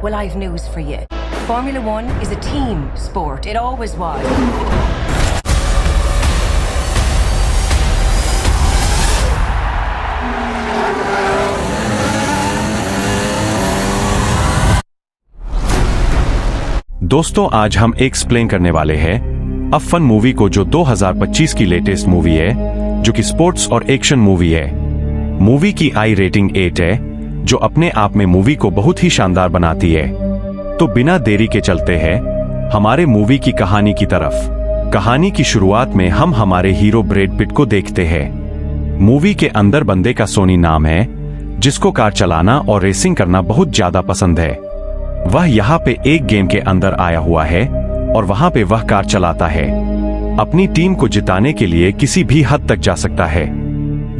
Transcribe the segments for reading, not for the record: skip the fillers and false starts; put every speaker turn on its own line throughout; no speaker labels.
Well, I've news for you. Formula One is a team sport. It always was.
दोस्तों, आज हम explain करने वाले हैं F1 मूवी को, जो 2025 की लेटेस्ट मूवी है, जो कि स्पोर्ट्स और एक्शन मूवी है। मूवी की आई रेटिंग 8 है, जो अपने आप में मूवी को बहुत ही शानदार बनाती है। तो बिना देरी के चलते हैं हमारे मूवी की कहानी की तरफ। कहानी की शुरुआत में हम हमारे हीरो ब्रैड पिट को देखते हैं। मूवी के अंदर बंदे का सोनी नाम है, जिसको कार चलाना और रेसिंग करना बहुत ज्यादा पसंद है। वह यहाँ पे एक गेम के अंदर आया हुआ है और वहां पे वह कार चलाता है। अपनी टीम को जिताने के लिए किसी भी हद तक जा सकता है।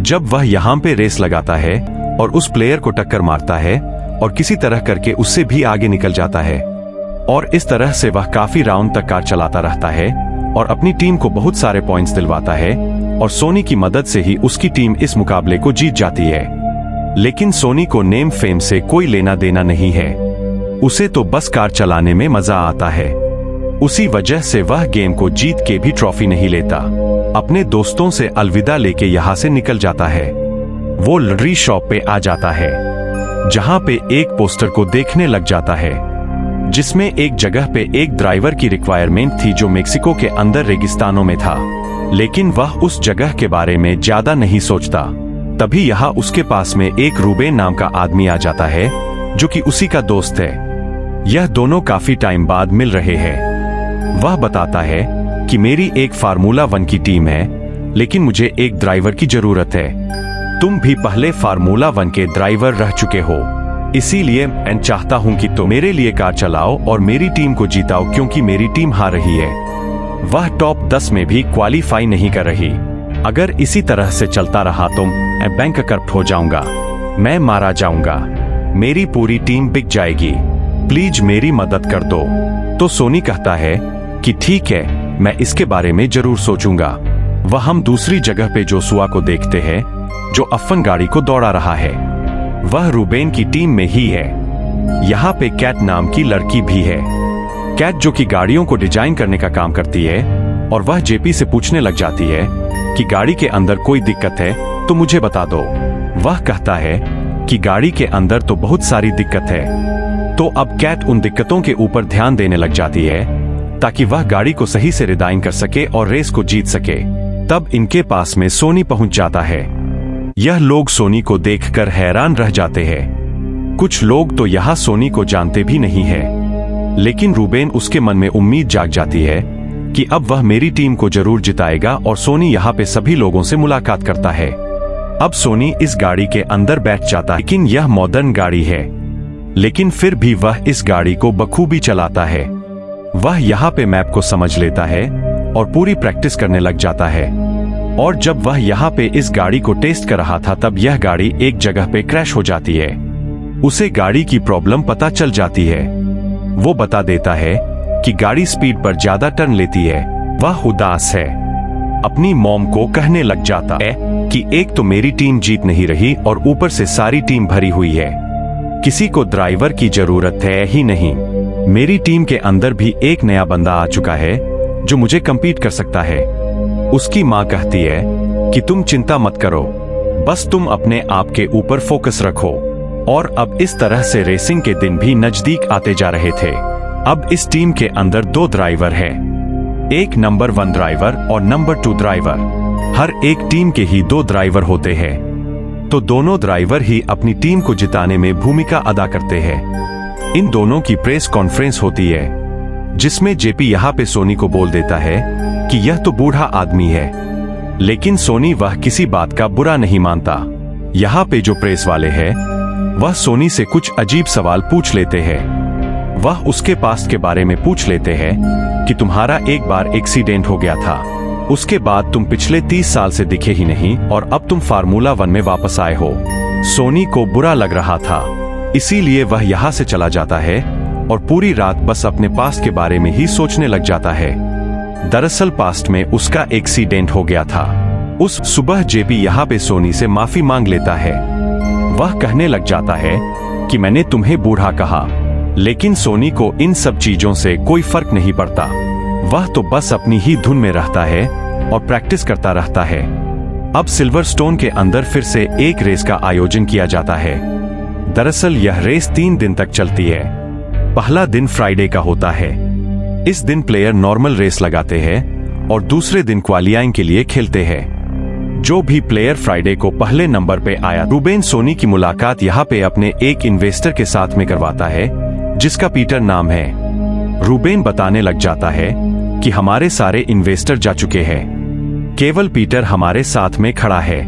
जब वह यहाँ पे रेस लगाता है और उस प्लेयर को टक्कर मारता है और किसी तरह करके उससे भी आगे निकल जाता है, और इस तरह से वह काफी राउंड तक कार चलाता रहता है और अपनी टीम को बहुत सारे पॉइंट्स दिलवाता है, और सोनी की मदद से ही उसकी टीम इस मुकाबले को जीत जाती है। लेकिन सोनी को नेम फेम से कोई लेना देना नहीं है, उसे तो बस कार चलाने में मजा आता है। उसी वजह से वह गेम को जीत के भी ट्रॉफी नहीं लेता। अपने दोस्तों से अलविदा लेके यहाँ से निकल जाता है। वो लॉटरी शॉप पे आ जाता है, जहाँ पे एक पोस्टर को देखने लग जाता है, जिसमें एक जगह पे एक ड्राइवर की रिक्वायरमेंट थी जो मेक्सिको के अंदर रेगिस्तानों में था। लेकिन वह उस जगह के बारे में ज्यादा नहीं सोचता। तभी यहाँ उसके पास में एक रूबेन नाम का आदमी आ जाता है, जो कि उसी का दोस्त है। यह दोनों काफी टाइम बाद मिल रहे हैं। वह बताता है कि मेरी एक फार्मूला 1 की टीम है, लेकिन मुझे एक ड्राइवर की जरूरत है। तुम भी पहले फार्मूला 1 के ड्राइवर रह चुके हो, इसीलिए मैं चाहता हूं कि तुम मेरे लिए कार चलाओ और मेरी टीम को जीताओ, क्योंकि मेरी टीम हार रही है। वह टॉप 10 में भी क्वालीफाई नहीं कर रही। अगर इसी तरह से चलता रहा तो मैं बैंक करप्ट हो जाऊंगा, मैं मारा जाऊंगा, मेरी पूरी टीम बिक जाएगी, प्लीज मेरी मदद कर दो। तो सोनी कहता है कि ठीक है, मैं इसके बारे में जरूर सोचूंगा। वह हम दूसरी जगह पे जोसुआ को देखते हैं, जो F1 गाड़ी को दौड़ा रहा है। वह रूबेन की टीम में ही है। यहाँ पे कैट नाम की लड़की भी है। कैट जो कि गाड़ियों को डिजाइन करने का काम करती है, और वह जेपी से पूछने लग जाती है कि गाड़ी के अंदर कोई दिक्कत है तो मुझे बता दो। वह कहता है कि गाड़ी के अंदर तो बहुत सारी दिक्कत है। तो अब कैट उन दिक्कतों के ऊपर ध्यान देने लग जाती है, ताकि वह गाड़ी को सही से डिजाइन कर सके और रेस को जीत सके। तब इनके पास में सोनी पहुंच जाता है। यह लोग सोनी को देखकर हैरान रह जाते हैं। कुछ लोग तो यहाँ सोनी को जानते भी नहीं है, लेकिन रूबेन उसके मन में उम्मीद जाग जाती है कि अब वह मेरी टीम को जरूर जिताएगा, और सोनी यहाँ पे सभी लोगों से मुलाकात करता है। अब सोनी इस गाड़ी के अंदर बैठ जाता है, लेकिन यह मॉडर्न गाड़ी है, लेकिन फिर भी वह इस गाड़ी को बखूबी चलाता है। वह यहाँ पे मैप को समझ लेता है और पूरी प्रैक्टिस करने लग जाता है। और जब वह यहाँ पे इस गाड़ी को टेस्ट कर रहा था, तब यह गाड़ी एक जगह पे क्रैश हो जाती है। उसे गाड़ी की प्रॉब्लम पता चल जाती है। वो बता देता है कि गाड़ी स्पीड पर ज्यादा टर्न लेती है। वह उदास है। अपनी मॉम को कहने लग जाता है कि एक तो मेरी टीम जीत नहीं रही और ऊपर से सारी टीम भरी हुई है, किसी को ड्राइवर की जरूरत है ही नहीं। मेरी टीम के अंदर भी एक नया बंदा आ चुका है जो मुझे कम्पीट कर सकता है। उसकी माँ कहती है कि तुम चिंता मत करो, बस तुम अपने आप के ऊपर फोकस रखो। और अब इस तरह से रेसिंग के दिन भी नजदीक आते जा रहे थे। अब इस टीम के अंदर 2 ड्राइवर हैं, एक नंबर 1 ड्राइवर और नंबर 2 ड्राइवर। हर एक टीम के ही 2 ड्राइवर होते हैं, तो दोनों ड्राइवर ही अपनी टीम को जिताने में भूमिका अदा करते हैं। इन दोनों की प्रेस कॉन्फ्रेंस होती है, जिसमें जेपी यहाँ पे सोनी को बोल देता है कि यह तो बूढ़ा आदमी है, लेकिन सोनी वह किसी बात का बुरा नहीं मानता। यहाँ पे जो प्रेस वाले हैं, वह सोनी से कुछ अजीब सवाल पूछ लेते हैं। वह उसके पास्ट के बारे में पूछ लेते हैं कि तुम्हारा एक बार एक्सीडेंट हो गया था, उसके बाद तुम पिछले 30 साल से दिखे ही नहीं, और अब तुम फार्मूला 1 में वापस आए हो। सोनी को बुरा लग रहा था, इसीलिए वह यहाँ से चला जाता है और पूरी रात बस अपने पास्ट के बारे में ही सोचने लग जाता है। दरअसल पास्ट में उसका एक्सीडेंट हो गया था। उस सुबह जेपी यहाँ पे सोनी से माफी मांग लेता है। वह कहने लग जाता है कि मैंने तुम्हें बूढ़ा कहा, लेकिन सोनी को इन सब चीजों से कोई फर्क नहीं पड़ता। वह तो बस अपनी ही धुन में रहता है और प्रैक्टिस करता रहता है। अब सिल्वरस्टोन के अंदर फिर से एक रेस का आयोजन किया जाता है। दरअसल यह रेस 3 दिन तक चलती है। पहला दिन फ्राइडे का होता है। इस दिन प्लेयर नॉर्मल रेस लगाते हैं और दूसरे दिन क्वालिफाइंग के लिए खेलते हैं। जो भी प्लेयर फ्राइडे को पहले नंबर पे आया, रूबेन सोनी की मुलाकात यहाँ पे अपने एक इन्वेस्टर के साथ में करवाता है जिसका पीटर नाम है। रूबेन बताने लग जाता है कि हमारे सारे इन्वेस्टर जा चुके हैं, केवल पीटर हमारे साथ में खड़ा है।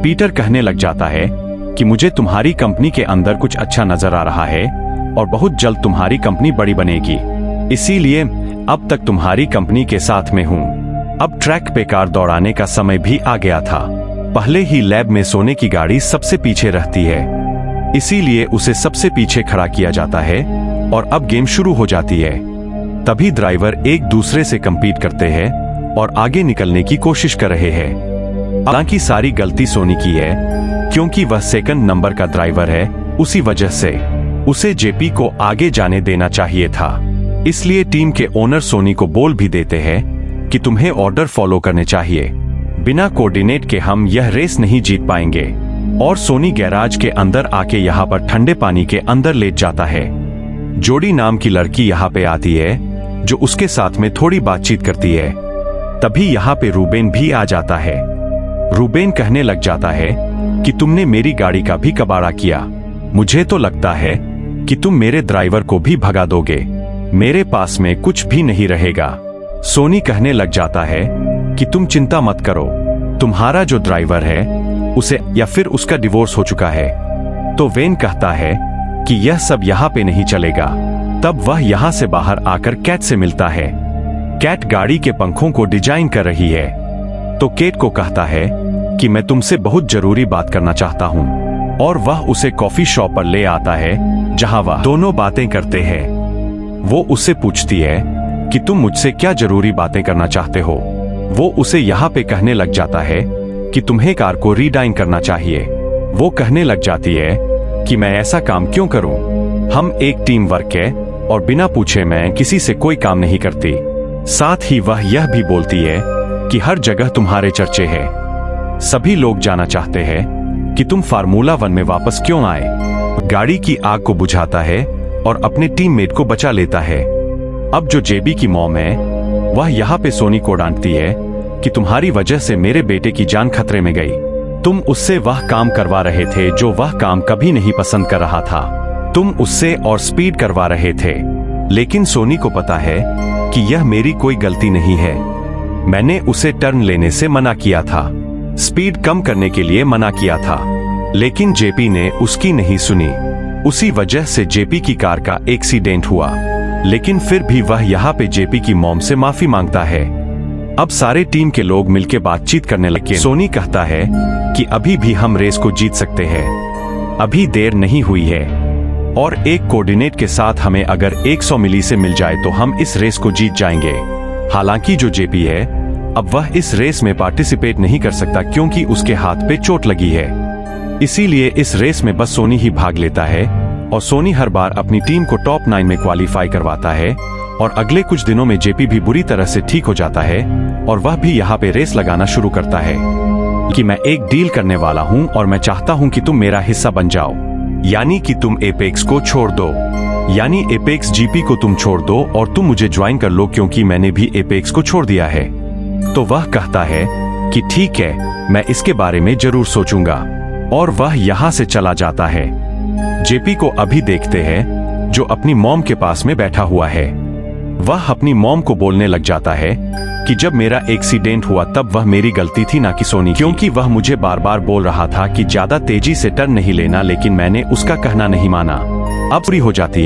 पीटर कहने लग जाता है कि मुझे तुम्हारी कंपनी के अंदर कुछ अच्छा नजर आ रहा है और बहुत जल्द तुम्हारी कंपनी बड़ी बनेगी, इसीलिए अब तक तुम्हारी कंपनी के साथ में हूँ। अब ट्रैक पे कार दौड़ाने का समय भी आ गया था। पहले ही लैब में सोने की गाड़ी सबसे पीछे रहती है, इसीलिए उसे सबसे पीछे खड़ा किया जाता है और अब गेम शुरू हो जाती है। तभी ड्राइवर एक दूसरे से कंपीट करते हैं और आगे निकलने की कोशिश कर रहे हैं। हालांकि सारी गलती सोनी की है, क्योंकि वह सेकंड नंबर का ड्राइवर है। उसी वजह से उसे जेपी को आगे जाने देना चाहिए था। इसलिए टीम के ओनर सोनी को बोल भी देते हैं कि तुम्हें ऑर्डर फॉलो करने चाहिए, बिना कोऑर्डिनेट के हम यह रेस नहीं जीत पाएंगे। और सोनी गैराज के अंदर आके यहाँ पर ठंडे पानी के अंदर लेट जाता है। जोड़ी नाम की लड़की यहाँ पे आती है जो उसके साथ में थोड़ी बातचीत करती है। तभी यहाँ पे रूबेन भी आ जाता है। रूबेन कहने लग जाता है कि तुमने मेरी गाड़ी का भी कबाड़ा किया, मुझे तो लगता है कि तुम मेरे ड्राइवर को भी भगा दोगे, मेरे पास में कुछ भी नहीं रहेगा। सोनी कहने लग जाता है कि तुम चिंता मत करो, तुम्हारा जो ड्राइवर है उसे या फिर उसका डिवोर्स हो चुका है। तो वेन कहता है कि यह सब यहाँ पे नहीं चलेगा। तब वह यहाँ से बाहर आकर कैट से मिलता है। कैट गाड़ी के पंखों को डिजाइन कर रही है। तो केट को कहता है कि मैं तुमसे बहुत जरूरी बात करना चाहता हूँ, और वह उसे कॉफी शॉप पर ले आता है जहाँ वह दोनों बातें करते हैं। वो उससे पूछती है कि तुम मुझसे क्या जरूरी बातें करना चाहते हो। वो उसे यहाँ पे कहने लग जाता है कि तुम्हें कार को रीडाइन करना चाहिए। वो कहने लग जाती है कि मैं ऐसा काम क्यों करूं, हम एक टीम वर्क है और बिना पूछे मैं किसी से कोई काम नहीं करती। साथ ही वह यह भी बोलती है कि हर जगह तुम्हारे चर्चे हैं, सभी लोग जानना चाहते हैं कि तुम फार्मूला 1 में वापस क्यों आए। गाड़ी की आग को बुझाता है और अपने टीममेट को बचा लेता है। अब जो जेबी की मॉम है वह यहाँ पे सोनी को डांटती है कि तुम्हारी वजह से मेरे बेटे की जान खतरे में गई। तुम उससे वह काम करवा रहे थे जो वह काम कभी नहीं पसंद कर रहा था। तुम उससे और स्पीड करवा रहे थे, लेकिन सोनी को पता है कि यह मेरी कोई गलती नहीं है। मैंने उसे टर्न लेने से मना किया था, स्पीड कम करने के लिए मना किया था, लेकिन जेपी ने उसकी नहीं सुनी। उसी वजह से जेपी की कार का एक्सीडेंट हुआ। लेकिन फिर भी वह यहाँ पे जेपी की मॉम से माफी मांगता है। अब सारे टीम के लोग मिलकर बातचीत करने लगे। सोनी कहता है कि अभी भी हम रेस को जीत सकते हैं, अभी देर नहीं हुई है, और एक कोऑर्डिनेट के साथ हमें अगर 100 मिली से मिल जाए तो हम इस रेस को जीत जाएंगे। हालांकि जो जेपी है अब वह इस रेस में पार्टिसिपेट नहीं कर सकता क्योंकि उसके हाथ पे चोट लगी है, इसीलिए इस रेस में बस सोनी ही भाग लेता है। और सोनी हर बार अपनी टीम को टॉप 9 में क्वालिफाई करवाता है। और अगले कुछ दिनों में जेपी भी बुरी तरह से ठीक हो जाता है और वह भी यहाँ पे रेस लगाना शुरू करता है कि मैं एक डील करने वाला हूँ और मैं चाहता हूँ कि तुम मेरा हिस्सा बन जाओ, यानी कि तुम एपेक्स को छोड़ दो, यानी एपेक्स जीपी को तुम छोड़ दो और तुम मुझे ज्वाइन कर लो क्योंकि मैंने भी एपेक्स को छोड़ दिया है। तो वह कहता है कि ठीक है, मैं इसके बारे में जरूर सोचूंगा, और वह यहाँ से चला जाता है। जेपी को अभी देखते हैं जो अपनी मॉम के पास में बैठा हुआ है। वह अपनी मॉम को बोलने लग जाता है कि जब मेरा एक्सीडेंट हुआ तब वह मेरी गलती थी ना कि सोनी, क्योंकि वह मुझे बार बार बोल रहा था कि ज्यादा तेजी से टर्न नहीं लेना, लेकिन मैंने उसका कहना नहीं माना। अब पूरी हो जाती है